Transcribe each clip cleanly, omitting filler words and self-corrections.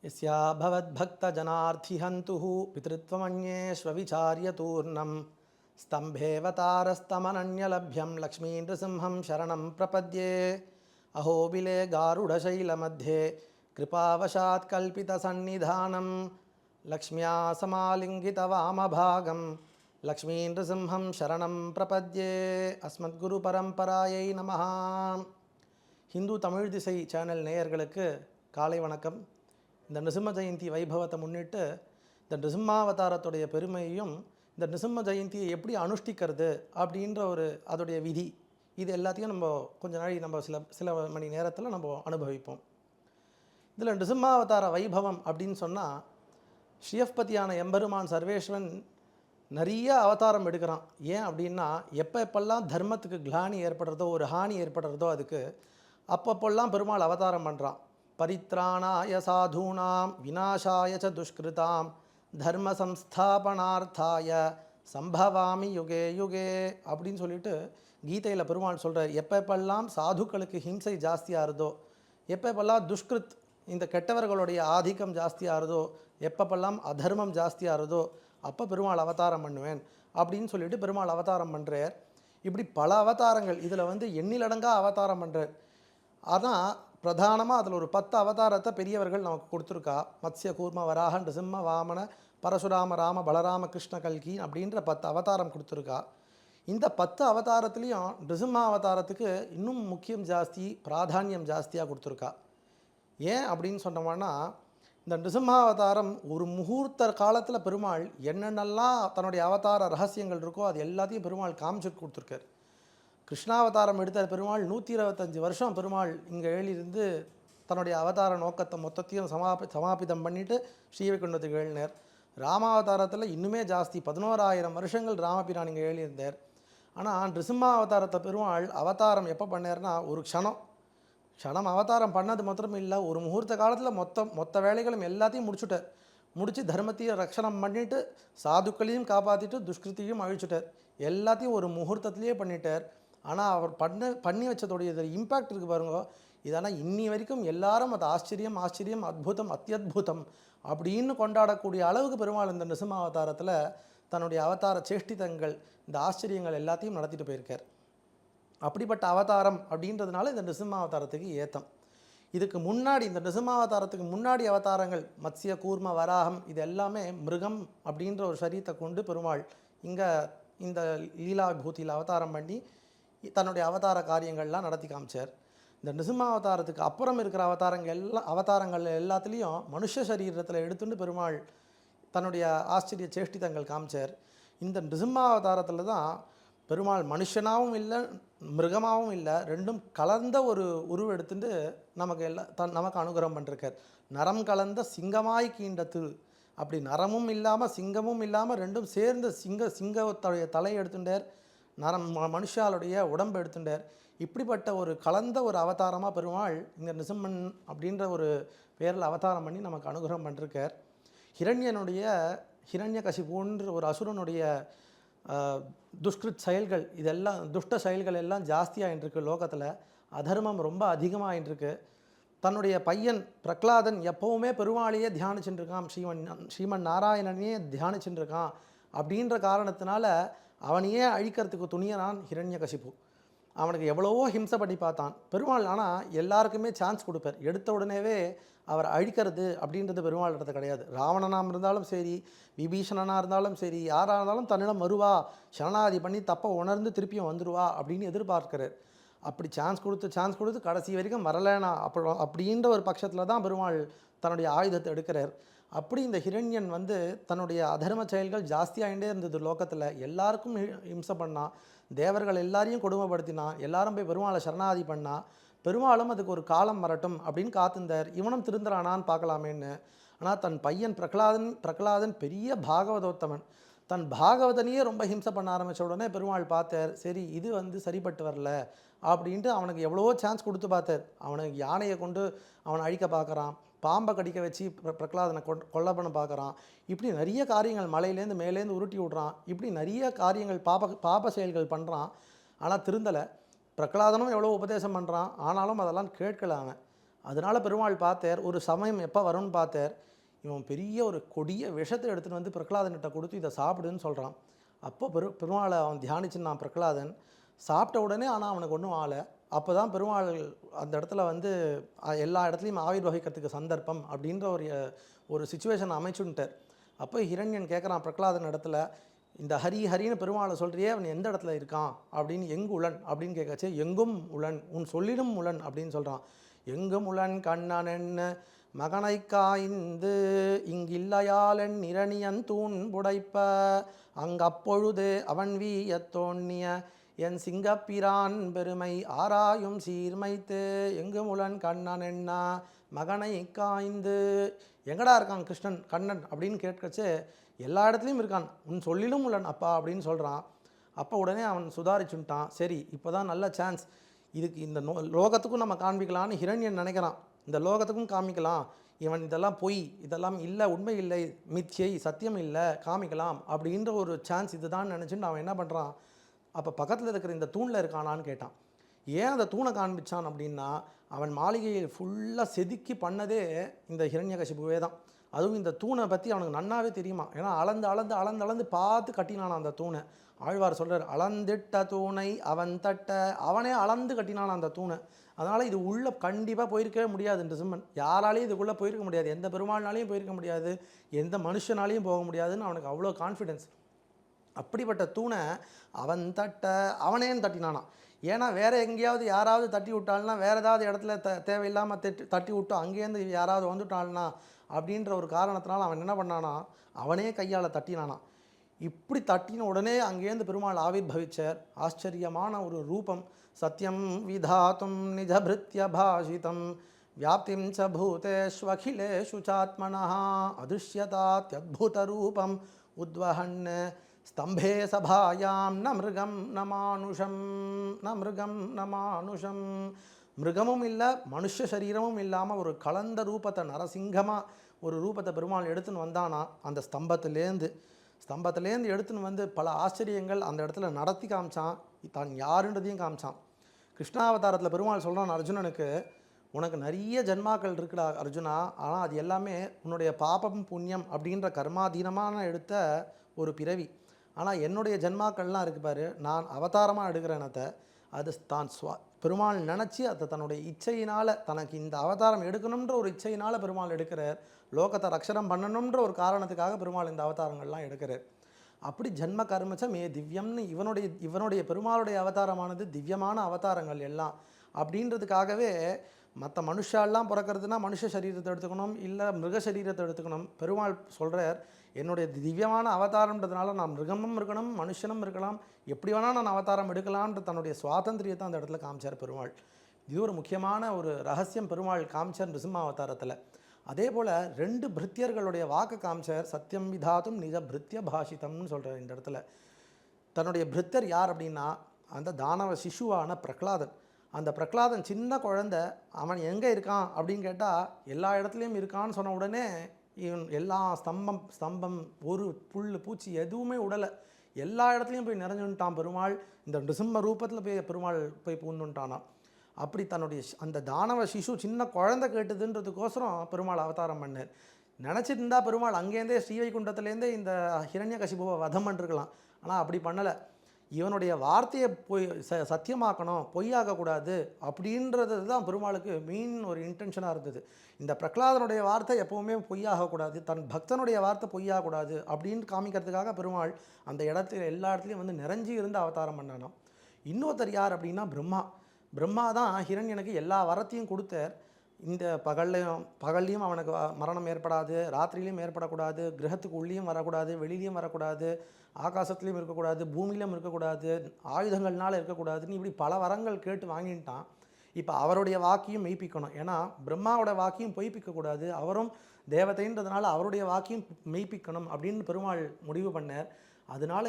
यस्या भवद्भक्तजनार्थिहन्तुः पितृत्वमन्येष्वविचार्यतूर्णं स्तम्भेऽवतारस्तमनन्यलभ्यं लक्ष्मीनृसिंहं शरणं प्रपद्ये। अहोबिले गारुडशैलमध्ये कृपावशात् कल्पितसन्निधानं लक्ष्म्या समालिङ्गितवामभागं लक्ष्मीनृसिंहं शरणं प्रपद्ये। अस्मद्गुरुपरம்பராயை நமः. ஹிந்து தமிழ் திசை சேனல் நேயர்களுக்கு காலை வணக்கம். இந்த நிருசிம்ம ஜெயந்தி வைபவத்தை முன்னிட்டு இந்த நிருசிம்மாவதாரத்துடைய பெருமையையும் இந்த நிருசிம்ம ஜெயந்தியை எப்படி அனுஷ்டிக்கிறது அப்படின்ற அதோடைய விதி இது எல்லாத்தையும் நம்ம கொஞ்ச நாளைக்கு நம்ம சில மணி நேரத்தில் நம்ம அனுபவிப்போம். இதில் நிருசிம்மாவதார வைபவம் அப்படின்னு சொன்னால் ஸ்ரீயப்பதியான எம்பெருமான் சர்வேஸ்வரன் நிறைய அவதாரம் எடுக்கிறான். ஏன் அப்படின்னா எப்பெல்லாம் தர்மத்துக்கு கிளானி ஏற்படுறதோ ஒரு ஹானி ஏற்படுறதோ அதுக்கு அப்பப்பெல்லாம் பெருமாள் அவதாரம் பண்ணுறான். பரித்ராணாய சாதூனாம் விநாசாய ச துஷ்கிருதாம் தர்ம சம்ஸ்தாபனார்த்தாய சம்பவாமி யுகே யுகே அப்படின்னு சொல்லிட்டு கீதையில் பெருமாள் சொல்கிறார். எப்பெல்லாம் சாதுக்களுக்கு ஹிம்சை ஜாஸ்தியாகிறதோ, எப்பெல்லாம் துஷ்கிருத் இந்த கெட்டவர்களுடைய ஆதிக்கம் ஜாஸ்தியாகிறதோ, எப்பெல்லாம் அதர்மம் ஜாஸ்தியாகிறதோ அப்போ பெருமாள் அவதாரம் பண்ணுவேன் அப்படின்னு சொல்லிட்டு பெருமாள் அவதாரம் பண்ணுறார். இப்படி பல அவதாரங்கள் இதில் எண்ணிலடங்கா அவதாரம் பண்ணுறார். அதான் பிரதானமாக அதில் ஒரு 10 அவதாரத்தை பெரியவர்கள் நமக்கு கொடுத்துருக்கா. மத்ஸ்ய கூர்ம வராக நிருசிம்ம வாமன பரசுராம ராம பலராம கிருஷ்ண கல்கி அப்படின்ற 10 அவதாரம் கொடுத்துருக்கா. இந்த 10 அவதாரத்துலேயும் நிருசிம்ம அவதாரத்துக்கு இன்னும் முக்கியம் ஜாஸ்தி, பிராதானியம் ஜாஸ்தியாக கொடுத்துருக்கா. ஏன் அப்படின்னு சொன்னோம்னா இந்த நிருசிம்மாவதாரம் ஒரு முகூர்த்த காலத்தில் பெருமாள் என்னென்னலாம் தன்னுடைய அவதார ரகசியங்கள் இருக்கோ அது எல்லாத்தையும் பெருமாள் காமிச்சிட்டு கொடுத்துருக்கார். கிருஷ்ணாவதாரம் எடுத்த பெருமாள் 125 வருஷம் பெருமாள் இங்கே எழுதியிருந்து தன்னுடைய அவதார நோக்கத்தை மொத்தத்தையும் சமாபிதம் பண்ணிவிட்டு ஸ்ரீவைகுண்டத்துக்கு எழுதினார். ராமாவதாரத்தில் இன்னுமே ஜாஸ்தி 11,000 வருஷங்கள் ராமபிரான் இங்கே எழுதியிருந்தார். ஆனால் நிருசிம்மாவதாரத்தை பெருமாள் அவதாரம் எப்போ பண்ணார்னா ஒரு க்ஷணம் அவதாரம் பண்ணது மாத்திரம் இல்லை, ஒரு முகூர்த்த காலத்தில் மொத்த வேலைகளும் எல்லாத்தையும் முடிச்சு தர்மத்தையும் ரக்ஷணம் பண்ணிவிட்டு சாதுக்களையும் காப்பாற்றிட்டு துஷ்கிருத்தியும் அழிச்சுட்டார். எல்லாத்தையும் ஒரு முகூர்த்தத்திலேயே பண்ணிட்டார். ஆனால் அவர் பண்ணி வச்சதோடைய இம்பேக்ட் இருக்குது பாருங்க. இதனால் இன்னி வரைக்கும் எல்லாரும் அது ஆச்சரியம் அத்புதம் அத்தியுதம் அப்படின்னு கொண்டாடக்கூடிய அளவுக்கு பெருமாள் இந்த நிருசிம்மாவதாரத்தில் தன்னுடைய அவதார சேஷ்டிதங்கள் இந்த ஆச்சரியங்கள் எல்லாத்தையும் நடத்திட்டு போயிருக்கார். அப்படிப்பட்ட அவதாரம் அப்படின்றதுனால இந்த நிருசிம்மாவதாரத்துக்கு ஏத்தம். இதுக்கு முன்னாடி இந்த நிருசிம்மாவதாரத்துக்கு முன்னாடி அவதாரங்கள் மத்ஸ்ய கூர்ம வராகம் இது எல்லாமே மிருகம் அப்படின்ற ஒரு சரீரத்தை கொண்டு பெருமாள் இங்கே இந்த லீலா விபூதியில் அவதாரம் பண்ணி தன்னுடைய அவதார காரியங்கள்லாம் நடத்தி காமிச்சார். இந்த நிருசிம்மாவதாரத்துக்கு அப்புறம் இருக்கிற அவதாரங்கள் எல்லாத்துலேயும் மனுஷ சரீரத்தில் எடுத்துட்டு பெருமாள் தன்னுடைய ஆச்சரிய சேஷ்டிதங்கள் காமிச்சார். இந்த நிருசிம்மாவதாரத்தில் தான் பெருமாள் மனுஷனாகவும் இல்லை மிருகமாகவும் இல்லை, ரெண்டும் கலந்த ஒரு உருவெடுத்துட்டு நமக்கு அனுகிரகம் பண்ணிருக்கார். நரம் கலந்த சிங்கமாய் கீண்ட திரு, அப்படி நரமும் இல்லாமல் சிங்கமும் இல்லாமல் ரெண்டும் சேர்ந்து சிங்கத்துடைய தலையை எடுத்துட்டார், மனுஷாலுடைய உடம்பு எடுத்துட்டார். இப்படிப்பட்ட ஒரு கலந்த ஒரு அவதாரமாக பெருமாள் இந்த நிருசிம்மன் அப்படின்ற ஒரு பேரில் அவதாரம் பண்ணி நமக்கு அனுகிரகம் பண்ணிருக்கார். ஹிரண்யகசிபுன்ற ஒரு அசுரனுடைய துஷ்கிருத் செயல்கள் இதெல்லாம் துஷ்ட செயல்கள் எல்லாம் ஜாஸ்தியாகிட்டுருக்கு லோகத்தில். அதர்மம் ரொம்ப அதிகமாகிட்டுருக்கு. தன்னுடைய பையன் பிரகலாதன் எப்போவுமே பெருமாளையே தியானிச்சுட்டு இருக்கான், ஸ்ரீமன் நாராயணனையே தியானிச்சுட்டு இருக்கான். அப்படின்ற காரணத்தினால அவனையே அழிக்கிறதுக்கு துணியனான் ஹிரண்யகசிபு. அவனுக்கு எவ்வளவோ ஹிம்சை பண்ணி பார்த்தான் பெருமாள். ஆனால் எல்லாருக்குமே சான்ஸ் கொடுப்பார். எடுத்த உடனேவே அவர் அழிக்கிறது அப்படின்றது பெருமாள் இடத்து கிடையாது. ராவணனாக இருந்தாலும் சரி, விபீஷணனாக இருந்தாலும் சரி, யாராக இருந்தாலும் தன்னிடம் வருவா, சரணாதி பண்ணி தப்பை உணர்ந்து திருப்பியும் வந்துடுவா அப்படின்னு எதிர்பார்க்கிறார். அப்படி சான்ஸ் கொடுத்து கடைசி வரைக்கும் வரலைனா அப்படின்ற ஒரு பட்சத்தில் தான் பெருமாள் தன்னுடைய ஆயுதத்தை எடுக்கிறார். அப்படி இந்த ஹிரண்யன் தன்னுடைய அதர்ம செயல்கள் ஜாஸ்தியாகிட்டே இருந்தது லோகத்தில். எல்லாருக்கும் ஹிம்சை பண்ணான், தேவர்கள் எல்லாரையும் கொடுமைப்படுத்தினான், எல்லாரும் போய் பெருமாளை சரணாதி பண்ணான். பெருமாளும் அதுக்கு ஒரு காலம் வரட்டும் அப்படின்னு காத்திருந்தார். இவனும் திருந்துறானான்னு பார்க்கலாமேன்னு. ஆனால் தன் பையன் பிரகலாதன் பெரிய பாகவதோத்தமன், தன் பாகவதனையே ரொம்ப ஹிம்சை பண்ண ஆரம்பித்த உடனே பெருமாள் பார்த்தார், சரி இது சரிப்பட்டு வரல அப்படின்ட்டு அவனுக்கு எவ்வளவோ சான்ஸ் கொடுத்து பார்த்தார். அவனுக்கு யானையை கொண்டு அவனை அழிக்க பார்க்குறான், பாம்பை கடிக்க வச்சு பிரகலாதனை கொல்ல பண்ண பார்க்குறான். இப்படி நிறைய காரியங்கள் மலையிலேருந்து மேலேருந்து உருட்டி விட்றான். இப்படி நிறைய காரியங்கள் பாப செயல்கள் பண்ணுறான். ஆனால் திருந்தலை. பிரகலாதனும் எவ்வளோ உபதேசம் பண்ணுறான், ஆனாலும் அதெல்லாம் கேட்கல அவன். அதனால் பெருமாள் பார்த்தார், ஒரு சமயம் எப்போ வரும்னு பார்த்தார், இவன் பெரிய ஒரு கொடிய விஷத்தை எடுத்துகிட்டு வந்து பிரகலாதன்கிட்ட கொடுத்து இதை சாப்பிடுன்னு சொல்கிறான். அப்போ பெருமாளை அவன் தியானிச்சுன்னான் பிரகலாதன். சாப்பிட்ட உடனே ஆனால் அவனுக்கு ஒன்றும் ஆளை. அப்போ தான் பெருமாள் அந்த இடத்துல வந்து எல்லா இடத்துலையும் ஆவிர்வகிக்கிறதுக்கு சந்தர்ப்பம் அப்படின்ற ஒரு சுச்சுவேஷன் அமைச்சுட்டார். அப்போ ஹிரண்யன் கேட்குறான் பிரகலாதன் இடத்துல, இந்த ஹரி ஹரின்னு பெருமாளை சொல்கிறியே, அவன் எந்த இடத்துல இருக்கான் அப்படின்னு, எங்கு உளன் அப்படின்னு கேட்கச்சு, எங்கும் உளன் உன் சொல்லிடும் உளன் அப்படின்னு சொல்கிறான். எங்கும் உளன் கண்ணன் என்ன மகனை காய்ந்து இங்கில்லையாளன் இரணியன் தூண் புடைப்ப அங்கப்பொழுது அவன் வீய தோன்னிய என் சிங்கப்பிரான் பெருமை ஆராயும் சீர்மைத்து எங்கும் உளன் கண்ணன் என்ன மகனை காய்ந்து. எங்கடா இருக்கான் கிருஷ்ணன் கண்ணன் அப்படின்னு கேட்கச்சு, எல்லா இடத்துலையும் இருக்கான், உன் சொல்லிலும் உள்ளன் அப்பா அப்படின்னு சொல்கிறான். அப்போ உடனே அவன் சுதாரிச்சுட்டான். சரி, இப்போ தான் நல்ல சான்ஸ், இதுக்கு இந்த லோகத்துக்கும் நம்ம காண்பிக்கலான்னு ஹிரண்யன் நினைக்கிறான். இந்த லோகத்துக்கும் காமிக்கலாம், இவன் இதெல்லாம் பொய், இதெல்லாம் இல்லை, உண்மை இல்லை, மித்யை, சத்தியம் இல்லை, காமிக்கலாம் அப்படின்ற ஒரு சான்ஸ் இதுதான் நினச்சிட்டு அவன் என்ன பண்ணுறான், அப்போ பக்கத்தில் இருக்கிற இந்த தூணில் இருக்கானான்னு கேட்டான். ஏன் அந்த தூணை காண்பிச்சான் அப்படின்னா, அவன் மாளிகையை ஃபுல்லாக செதுக்கி பண்ணதே இந்த ஹிரண்யகசிபுவே தான். அதுவும் இந்த தூணை பற்றி அவனுக்கு நன்னாவே தெரியுமா. ஏன்னா அளந்து அளந்து அளந்து அளந்து பார்த்து கட்டினான் அந்த தூணை. ஆழ்வார் சொல்கிறார், அளந்திட்ட தூணை அவன் தட்ட, அவனே அளந்து கட்டினான் அந்த தூணை. அதனால் இது உள்ளே கண்டிப்பாக போயிருக்கவே முடியாது. நிருசிம்மன் யாராலையும் இதுக்குள்ளே போயிருக்க முடியாது, எந்த பெருமாள்னாலையும் போயிருக்க முடியாது, எந்த மனுஷனாலையும் போக முடியாதுன்னு அவனுக்கு அவ்வளோ கான்ஃபிடென்ஸ். அப்படிப்பட்ட தூணை அவன் தட்ட அவனேன்னு தட்டினானான். ஏன்னா வேறு எங்கேயாவது யாராவது தட்டி விட்டாள்னா, வேறு ஏதாவது இடத்துல தேவையில்லாமல் தட்டி விட்டோம் அங்கேருந்து யாராவது வந்துட்டாள்னா அப்படின்ற ஒரு காரணத்தினால அவன் என்ன பண்ணானா, அவனே கையால் தட்டினானா. இப்படி தட்டின உடனே அங்கேருந்து பெருமாள் ஆவிர்பவிச்சார். ஆச்சரியமான ஒரு ரூபம். சத்யம் விதாத்தும் நிஜபிருத்ய பாஷிதம் வியாப்திம் ச பூதேஷ்வகிலேஷு சாத்மனः அதிருஷ்யதாத்யத்புத ரூபம் உத்வஹன் ஸ்தம்பே சபாயாம் ந மிருகம் ந மானுஷம் ந மிருகம் ந மானுஷம். மிருகமும் இல்லை, மனுஷ சரீரமும் இல்லாமல் ஒரு கலந்த ரூபத்தை, நரசிங்கமாக ஒரு ரூபத்தை பெருமாள் எடுத்துன்னு வந்தானா. அந்த ஸ்தம்பத்துலேருந்து எடுத்துன்னு வந்து பல ஆச்சரியங்கள் அந்த இடத்துல நடத்தி காமிச்சான். தான் யாருன்றதையும் காமிச்சான். கிருஷ்ணாவதாரத்தில் பெருமாள் சொல்கிறான் அர்ஜுனனுக்கு, உனக்கு நிறைய ஜென்மாக்கள் இருக்குடா அர்ஜுனா, ஆனால் அது எல்லாமே உன்னுடைய பாபம் புண்ணியம் அப்படின்ற கர்மாதீனமான எடுத்த ஒரு பிறவி. ஆனால் என்னுடைய ஜென்மாக்கள்லாம் இருக்குது பாரு, நான் அவதாரமாக எடுக்கிறேனத்தை, அது தான் பெருமாள் நினச்சி அதை தன்னுடைய இச்சையினால், தனக்கு இந்த அவதாரம் எடுக்கணுன்ற ஒரு இச்சையினால் பெருமாள் எடுக்கிறார். லோகத்தை ரக்ஷணம் பண்ணணுன்ற ஒரு காரணத்துக்காக பெருமாள் இந்த அவதாரங்கள்லாம் எடுக்கிறார். அப்படி ஜென்ம கர்மச்சம் திவ்யம்னு இவனுடைய பெருமாளுடைய அவதாரமானது திவ்யமான அவதாரங்கள் எல்லாம். அப்படின்றதுக்காகவே மற்ற மனுஷாலாம் பிறக்கிறதுனா மனுஷ சரீரத்தை எடுத்துக்கணும், இல்லை மிருக சரீரத்தை எடுத்துக்கணும். பெருமாள் சொல்கிறார், என்னுடைய திவ்யமான அவதாரன்றதுனால நான் மிருகமும் இருக்கணும், மனுஷனும் இருக்கலாம், எப்படி வேணால் நான் அவதாரம் எடுக்கலான்ற தன்னுடைய சுவாதந்திரியத்தை அந்த இடத்துல காமிச்சார் பெருமாள். இது ஒரு முக்கியமான ஒரு ரகசியம் பெருமாள் காமிச்சார் நிருசிம்ம அவதாரத்தில். அதே போல் 2 பிருத்தியர்களுடைய வாக்கு காமிச்சார். சத்தியம் விதாத்தும் நிஜ பிருத்திய பாஷிதம்னு சொல்கிறார் இந்த இடத்துல. தன்னுடைய பிருத்தர் யார் அப்படின்னா, அந்த தானவ சிசுவான பிரகலாதன். அந்த பிரகலாதன் சின்ன குழந்தை, அவன் எங்கே இருக்கான் அப்படின்னு கேட்டால் எல்லா இடத்துலையும் இருக்கான்னு சொன்ன உடனே இவன் எல்லா ஸ்தம்பம் ஒரு புல் பூச்சி எதுவுமே உடலை, எல்லா இடத்துலையும் போய் நிறைஞ்சுட்டான் பெருமாள். இந்த நிருசிம்ம ரூபத்தில் போய் பெருமாள் போய் பூந்துட்டானான். அப்படி தன்னுடைய அந்த தானவ சிசு சின்ன குழந்தை கேட்டுதுன்றதுக்கோசரம் பெருமாள் அவதாரம் பண்ணார். நினச்சிருந்தா பெருமாள் அங்கேருந்தே ஸ்ரீவைகுண்டத்துலேருந்தே இந்த ஹிரண்யகசிபுவை வதம் பண்ணிருக்கலாம். ஆனால் அப்படி பண்ணலை. இவனுடைய வார்த்தையை சத்தியமாக்கணும், பொய்யாகக்கூடாது அப்படின்றது தான் பெருமாளுக்கு மெயின் ஒரு இன்டென்ஷனாக இருந்தது. இந்த பிரகலாதனுடைய வார்த்தை எப்போவுமே பொய்யாகக்கூடாது, தன் பக்தனுடைய வார்த்தை பொய்யாகக்கூடாது அப்படின்னு காமிக்கிறதுக்காக பெருமாள் அந்த இடத்துல எல்லா இடத்துலையும் வந்து நிறைஞ்சி இருந்து அவதாரம் பண்ணானோ. இன்னொருத்தர் யார் அப்படின்னா பிரம்மா தான் ஹிரண்யனுக்கு எல்லா வரத்தையும் கொடுத்தார். இந்த பகல்லையும் அவனுக்கு மரணம் ஏற்படாது, ராத்திரிலையும் ஏற்படக்கூடாது, கிரகத்துக்கு உள்ளேயும் வரக்கூடாது, வெளியிலையும் வரக்கூடாது, ஆகாசத்துலேயும் இருக்கக்கூடாது, பூமியிலும் இருக்கக்கூடாது, ஆயுதங்கள்னால இருக்கக்கூடாதுன்னு இப்படி பல வரங்கள் கேட்டு வாங்கிட்டான். இப்போ அவருடைய வாக்கியும் மெய்ப்பிக்கணும். ஏன்னா பிரம்மாவோட வாக்கியும் பொய்ப்பிக்கக்கூடாது, அவரும் தேவதைன்றதுனால அவருடைய வாக்கியும் மெய்ப்பிக்கணும் அப்படின்னு பெருமாள் முடிவு பண்ணார். அதனால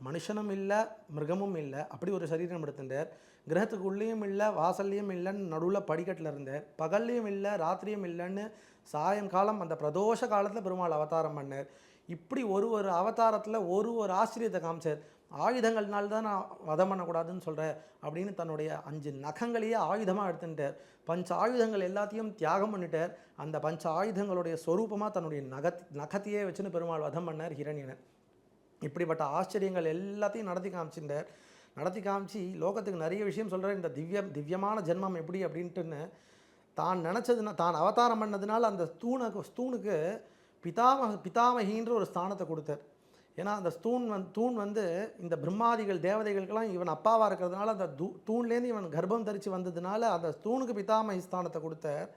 மனுஷனும் இல்லை, மிருகமும் இல்லை, அப்படி ஒரு சரீரம் எடுத்துட்டார். கிரகத்துக்கு உள்ளேயும் இல்லை, வாசல்லையும் இல்லைன்னு நடுவில் படிக்கட்டில் இருந்தார். பகல்லையும் இல்லை, ராத்திரியும் இல்லைன்னு சாயங்காலம் அந்த பிரதோஷ காலத்தில் பெருமாள் அவதாரம் பண்ணார். இப்படி ஒரு அவதாரத்தில் ஒரு ஆச்சரியத்தை காமிச்சார். ஆயுதங்கள்னால தான் நான் வதம் பண்ணக்கூடாதுன்னு சொல்கிறேன் அப்படின்னு தன்னுடைய 5 நகங்களையே ஆயுதமாக எடுத்துட்டார். பஞ்ச ஆயுதங்கள் எல்லாத்தையும் தியாகம் பண்ணிட்டார். அந்த பஞ்ச ஆயுதங்களுடைய சொரூபமாக தன்னுடைய நகத்தையே வச்சுன்னு பெருமாள் வதம் பண்ணார் ஹிரண்யனை. இப்படிப்பட்ட ஆச்சரியங்கள் எல்லாத்தையும் நடத்தி காமிச்சு லோகத்துக்கு நிறைய விஷயம் சொல்கிறார். இந்த திவ்யமான ஜென்மம் எப்படி அப்படின்ட்டுன்னு தான் நினச்சதுன்னா, தான் அவதாரம் பண்ணதுனால அந்த ஸ்தூனுக்கு பிதாமகின்ற ஒரு ஸ்தானத்தை கொடுத்தார். ஏன்னா அந்த தூண் வந்து இந்த பிரம்மாதிகள் தேவதைகளுக்கெல்லாம் இவன் அப்பாவாக இருக்கிறதுனால அந்த தூண்லேருந்து இவன் கர்ப்பம் தரித்து வந்ததுனால அந்த தூணுக்கு பிதாமகி ஸ்தானத்தை கொடுத்தார்.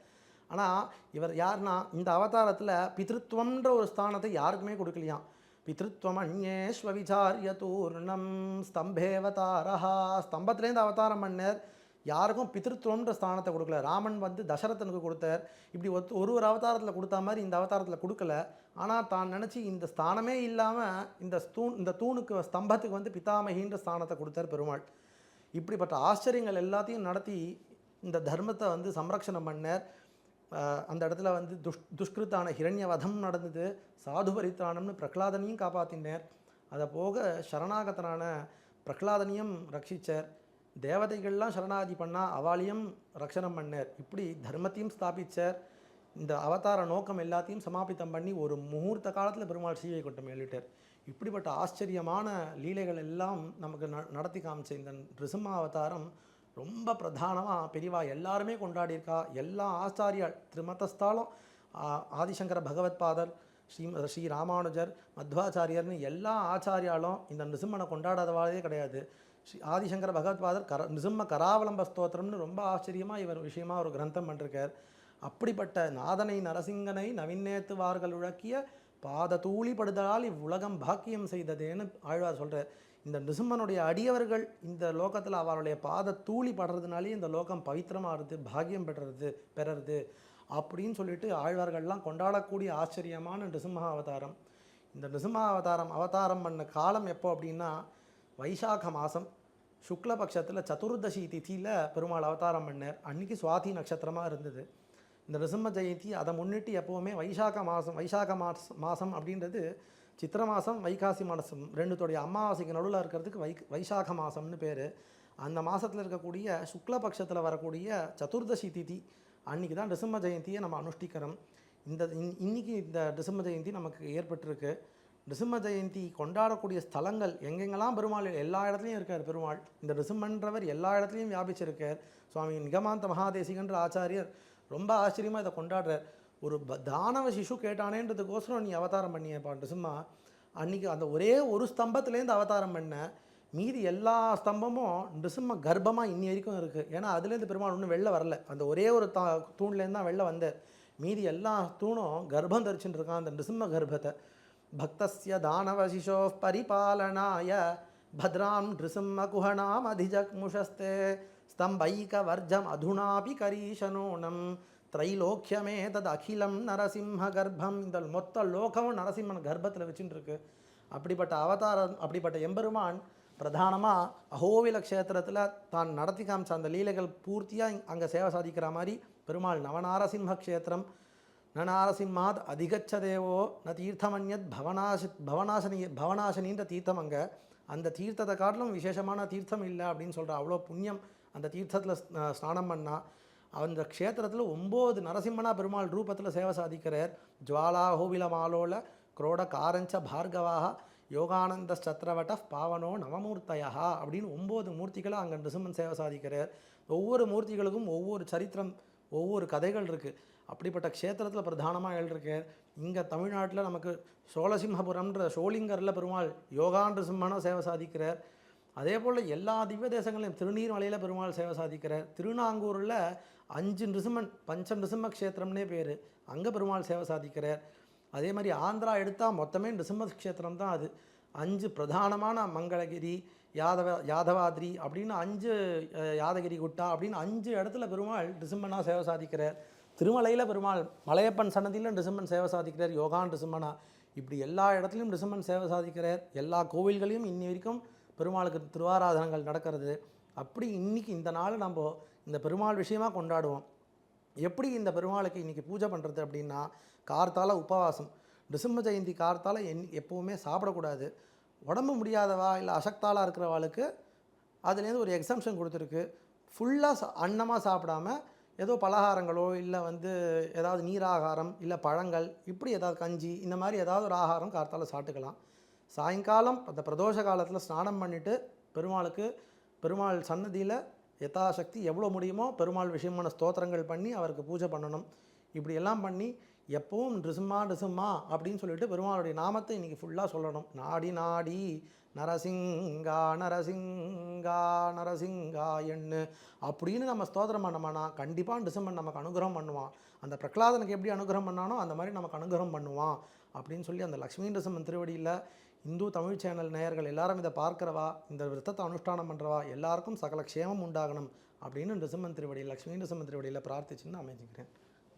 ஆனால் இவர் யாருன்னா இந்த அவதாரத்தில் பித்ருத்வம்ன்ற ஒரு ஸ்தானத்தை யாருக்குமே கொடுக்கலையாம். பித்ருத்வம் அந்நேஸ்வவிச்சாரிய தூர்ணம் ஸ்தம்பேவதாரஹா, ஸ்தம்பத்துலேருந்து அவதாரம் பண்ணார். யாருக்கும் பித்ருத்வம்ன்ற ஸ்தானத்தை கொடுக்கல. ராமன் வந்து தசரதனுக்கு கொடுத்தார். இப்படி ஒரு அவதாரத்தில் கொடுத்தா மாதிரி இந்த அவதாரத்தில் கொடுக்கல. ஆனால் தான் நினச்சி இந்த ஸ்தானமே இல்லாமல் இந்த தூணுக்கு ஸ்தம்பத்துக்கு வந்து பிதாமகின்ற ஸ்தானத்தை கொடுத்தார் பெருமாள். இப்படிப்பட்ட ஆச்சரியங்கள் எல்லாத்தையும் நடத்தி இந்த தர்மத்தை வந்து சம்ரக்ஷணம் பண்ணார். அந்த இடத்துல வந்து துஷ்கிருத்தான ஹிரண்யவதம் நடந்தது. சாது பரித்ராணம்னு பிரகலாதனையும் காப்பாற்றினார். அதை போக சரணாகதனான பிரகலாதனையும் ரட்சித்தார். தேவதைகள்லாம் சரணாதி பண்ணால் அவளையும் ரக்ஷணம் பண்ணார். இப்படி தர்மத்தையும் ஸ்தாபித்தார். இந்த அவதார நோக்கம் எல்லாத்தையும் சமாபித்தம் பண்ணி ஒரு முகூர்த்த காலத்தில் பெருமாள் ஸ்ரீவைகுண்டம் எழுதிட்டார். இப்படிப்பட்ட ஆச்சரியமான லீலைகள் எல்லாம் நமக்கு நடத்தி காமிச்ச இந்த நிருசிம்ம அவதாரம் ரொம்ப பிரதானமாக பெரியவா எல்லாருமே கொண்டாடியிருக்கா. எல்லா ஆச்சாரியால் திருமத்தஸ்தாலும் ஆதிசங்கர பகவத்பாதர், ஸ்ரீ ராமானுஜர், மத்வாச்சாரியர்னு எல்லா ஆச்சாரியாலும் இந்த நிருசிம்மனை கொண்டாடாதவாறே கிடையாது. ஆதிசங்கர பகவத்பாதர் நிருசிம்ம கராவலம்ப ஸ்தோத்திரம்னு ரொம்ப ஆச்சரியமாக இவர் விஷயமாக ஒரு கிரந்தம் பண்ணிருக்கார். அப்படிப்பட்ட நாதனை நரசிங்கனை நவின்னேத்துவார்கள் உழக்கிய பாத தூளிப்படுதலால் இவ்வுலகம் பாக்கியம் செய்ததேன்னு ஆழ்வார் சொல்கிறார். இந்த நிருசிம்மனுடைய அடியவர்கள் இந்த லோகத்தில் அவருடைய பாத தூளி படுறதுனாலே இந்த லோகம் பவித்திரமாகிறது, பாக்கியம் பெறுறது அப்படின்னு சொல்லிட்டு ஆழ்வார்கள்லாம் கொண்டாடக்கூடிய ஆச்சரியமான நிருசிம்ம அவதாரம். இந்த நிருசிம்ம அவதாரம் பண்ண காலம் எப்போ அப்படின்னா வைசாக மாதம் சுக்லபக்ஷத்தில் சதுர்தசி திதியில் பெருமாள் அவதாரம் பண்ணார். அன்றைக்கி சுவாதி நட்சத்திரமாக இருந்தது. இந்த நிருசிம்ம ஜெயந்தி அதை முன்னிட்டு எப்போவுமே வைசாக மாதம் அப்படின்றது சித்திர மாதம் வைகாசி மாதம் ரெண்டுத்தோடைய அமாவாசைக்கு நடுவில் இருக்கிறதுக்கு வைசாக மாதம்னு பேர். அந்த மாதத்தில் இருக்கக்கூடிய சுக்லபக்ஷத்தில் வரக்கூடிய சதுர்தசி திதி அன்றைக்கி தான் நிருசிம்ம ஜெயந்தியை நம்ம அனுஷ்டிக்கிறோம். இன்னைக்கு இந்த நிருசிம்ம ஜெயந்தி நமக்கு ஏற்பட்டிருக்கு. நிருசிம்ம ஜெயந்தி கொண்டாடக்கூடிய ஸ்தலங்கள் எங்கெங்கெல்லாம் பெருமாள் எல்லா இடத்துலையும் இருக்கார். பெருமாள் இந்த நிருசிம்மன்றவர் எல்லா இடத்துலையும் வியாபிச்சிருக்கார். சுவாமி நிகமாந்த மகாதேசிகன்ற ஆச்சாரியர் ரொம்ப ஆச்சரியமாக இதை கொண்டாடுறார். ஒரு தானவ சிசு கேட்டானேன்றதுக்கோசரம் நீ அவதாரம் பண்ணியப்பா நிருசிம்மா. அன்றைக்கி அந்த ஒரே ஒரு ஸ்தம்பத்துலேருந்து அவதாரம் பண்ண, மீதி எல்லா ஸ்தம்பமும் நிருசிம்ம கர்ப்பமாக இன்னி வரைக்கும் இருக்குது. ஏன்னா அதுலேருந்து பெருமாள் ஒன்றும் வெளில வரல. அந்த ஒரே ஒரு தூண்லேருந்து தான் வெளில வந்தார். மீதி எல்லா தூணும் கர்ப்பம் தரிச்சுட்டு இருக்கான் அந்த நிருசிம்ம கர்ப்பத்தை. பக்தஸ்ய தானவசிஷோ பரிபாலனாய பத்ராம் நிருசிம்ம குஹணாம் அதிஜக்முஷஸ்தே ஸ்தம்பைக வர்ஜம் அதுனாபி கரீஷனோனம் திரைலோக்கியமே தது அகிலம் நரசிம்ம கர்ப்பம். இந்த மொத்த லோகமும் நரசிம்மன் கர்ப்பத்தில் வச்சுட்டு இருக்கு. அப்படிப்பட்ட எம்பெருமான் பிரதானமாக அஹோவில க்ஷேத்திரத்தில் தான் நடத்தி காமிச்ச அந்த லீலைகள் பூர்த்தியாக அங்கே சேவை சாதிக்கிற மாதிரி பெருமாள் நவநாரசிம்ம க்ஷேத்திரம் நநாரசிம்மாத் அதிகச்சதேவோ ந தீர்த்தமன்யத் பவனாசனின்ற தீர்த்தம் அங்கே. அந்த தீர்த்தத்தை காட்டிலும் விசேஷமான தீர்த்தம் இல்லை அப்படின்னு சொல்கிற அவ்வளோ புண்ணியம் அந்த தீர்த்தத்தில் ஸ்நானம் பண்ணால். அந்த க்ஷேத்திரத்தில் 9 நரசிம்மனா பெருமாள் ரூபத்தில் சேவை சாதிக்கிறார். ஜுவாலா ஹோவில மாலோல குரோட காரஞ்ச பார்கவாக யோகானந்த சத்ரவட்ட பாவனோ நவமூர்த்தயா அப்படின்னு 9 மூர்த்திகளை அங்கே நிருசிம்மன் சேவை சாதிக்கிறார். ஒவ்வொரு மூர்த்திகளுக்கும் ஒவ்வொரு சரித்திரம், ஒவ்வொரு கதைகள் இருக்குது. அப்படிப்பட்ட க்ஷேத்திரத்தில் பிரதானமாக எழுதியிருக்கார். இங்கே தமிழ்நாட்டில் நமக்கு சோழசிம்மபுரம்ன்ற ஷோலிங்கரில் பெருமாள் யோகா நிருசிம்மனும் சேவை சாதிக்கிறார். அதே போல் எல்லா திவ்ய தேசங்களையும் திருநீர்மலையில் பெருமாள் சேவை சாதிக்கிறார். திருநாங்கூரில் 5 நிருசிம்மன் பஞ்ச நிருசிம்ம க்ஷேத்திரம்னே பேர், அங்கே பெருமாள் சேவை சாதிக்கிறார். அதே மாதிரி ஆந்திரா எடுத்தால் மொத்தமே நிருசிம்ம க்ஷேத்திரம் தான். அது 5 பிரதானமான மங்களகிரி, யாதவாத்ரி அப்படின்னு 5 யாதகிரி குட்டா அப்படின்னு 5 இடத்துல பெருமாள் நிருசிம்மனாக சேவை சாதிக்கிறார். திருமலையில் பெருமாள் மலையப்பன் சன்னதியில் நிருசிம்மன் சேவை சாதிக்கிறார் யோகா நிருசிம்மனா. இப்படி எல்லா இடத்துலையும் நிருசிம்மன் சேவை சாதிக்கிறார். எல்லா கோவில்களையும் இன்னி வரைக்கும் பெருமாளுக்கு திருவாராதனங்கள் நடக்கிறது. அப்படி இன்றைக்கி இந்த நாள் நம்ம இந்த பெருமாள் விஷயமாக கொண்டாடுவோம். எப்படி இந்த பெருமாளுக்கு இன்றைக்கி பூஜை பண்ணுறது அப்படின்னா, கார்த்தால உபவாசம். நிருசிம்ம ஜெயந்தி கார்த்தால எப்போவுமே சாப்பிடக்கூடாது. உடம்பு முடியாதவா இல்லை அசக்தாலாக இருக்கிறவாளுக்கு அதுலேருந்து ஒரு எக்ஸம்ஷன் கொடுத்துருக்கு. ஃபுல்லாக அன்னமாக சாப்பிடாம ஏதோ பலகாரங்களோ இல்லை ஏதாவது நீராகாரம் இல்லை பழங்கள் இப்படி ஏதாவது கஞ்சி இந்த மாதிரி ஏதாவது ஒரு ஆகாரம் கார்த்தால சாப்பிட்டுக்கலாம். சாயங்காலம் அந்த பிரதோஷ காலத்தில் ஸ்நானம் பண்ணிவிட்டு பெருமாள் சன்னதியில் யதாசக்தி எவ்வளோ முடியுமோ பெருமாள் விஷயமான ஸ்தோத்திரங்கள் பண்ணி அவருக்கு பூஜை பண்ணணும். இப்படி எல்லாம் பண்ணி எப்பவும் நிருசிம்மா அப்படின்னு சொல்லிட்டு பெருமாளுடைய நாமத்தை இன்றைக்கி ஃபுல்லாக சொல்லணும். நாடி நாடி நரசிங்கா நரசிங்கா நரசிங்கா எண்ணு அப்படின்னு நம்ம ஸ்தோத்திரம் பண்ணோம்னா கண்டிப்பாக நிருசிம்மன் நமக்கு அனுகிரகம் பண்ணுவான். அந்த பிரகலாதனுக்கு எப்படி அனுகிரகம் பண்ணானோ அந்த மாதிரி நமக்கு அனுகிரகம் பண்ணுவான் அப்படின்னு சொல்லி அந்த லக்ஷ்மி நிருசிம்மன் திருவடியில் இந்து தமிழ் சேனல் நேயர்கள் எல்லாரும் இதை பார்க்குறவா, இந்த விரதத்தை அனுஷ்டானம் பண்ணுறவா எல்லாருக்கும் சகல க்ஷேமம் உண்டாகணும் அப்படின்னு நிருசிம்மன் திருவடியில் லக்ஷ்மி நிருசிம்மன் திருவடியில் பிரார்த்திச்சுன்னு அமைஞ்சுக்கிறேன்.